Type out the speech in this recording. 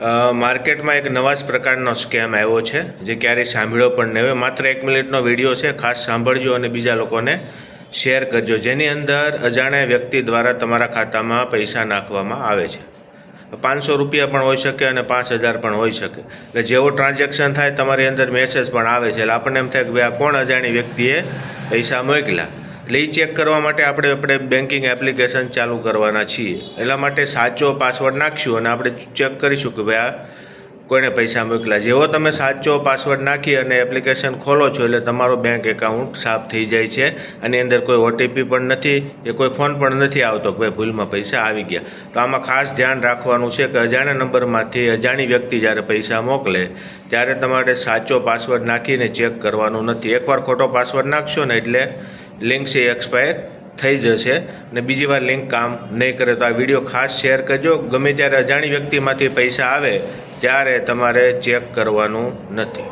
માર્કેટમાં એક નવા જ પ્રકારનો સ્કેમ આવ્યો છે જે ક્યારેય સાંભળ્યો પણ નહીં હોય. માત્ર 1 મિનિટનો વિડીયો છે, ખાસ સાંભળજો અને બીજા લોકોને શેર કરજો. જેની અંદર અજાણ્યા વ્યક્તિ દ્વારા તમારા ખાતામાં પૈસા નાખવામાં આવે છે. 500 રૂપિયા પણ હોઈ શકે અને 5000 પણ હોઈ શકે. એટલે જેવો ટ્રાન્ઝેક્શન થાય તમારી અંદર મેસેજ પણ આવે છે. એટલે આપણને એમ થાય કે ભાઈ આ કોણ અજાણી વ્યક્તિએ પૈસા મોકલ્યા. એટલે એ ચેક કરવા માટે આપણે બેન્કિંગ એપ્લિકેશન ચાલુ કરવાના છીએ. એટલા માટે સાચો પાસવર્ડ નાખીશું અને આપણે ચેક કરીશું કે ભાઈ આ કોઈને પૈસા મોકલ્યા. જેવો તમે સાચો પાસવર્ડ નાખી અને એપ્લિકેશન ખોલો છો એટલે તમારો બેંક એકાઉન્ટ સાફ થઈ જાય છે. આની અંદર કોઈ ઓટીપી પણ નથી, એ કોઈ ફોન પણ નથી આવતો કે ભાઈ ભૂલમાં પૈસા આવી ગયા. તો આમાં ખાસ ધ્યાન રાખવાનું છે કે અજાણ્યા નંબરમાંથી અજાણી વ્યક્તિ જ્યારે પૈસા મોકલે ત્યારે તમારે સાચો પાસવર્ડ નાખીને ચેક કરવાનું નથી. એકવાર ખોટો પાસવર્ડ નાખશો ને એટલે લિંક છે એક્સપાયર થઈ જશે અને બીજી વાર લિંક કામ નહીં કરે. તો આ વિડીયો ખાસ શેર કરજો. ગમે ત્યારે અજાણી વ્યક્તિમાંથી પૈસા આવે ત્યારે તમારે ચેક કરવાનું નથી.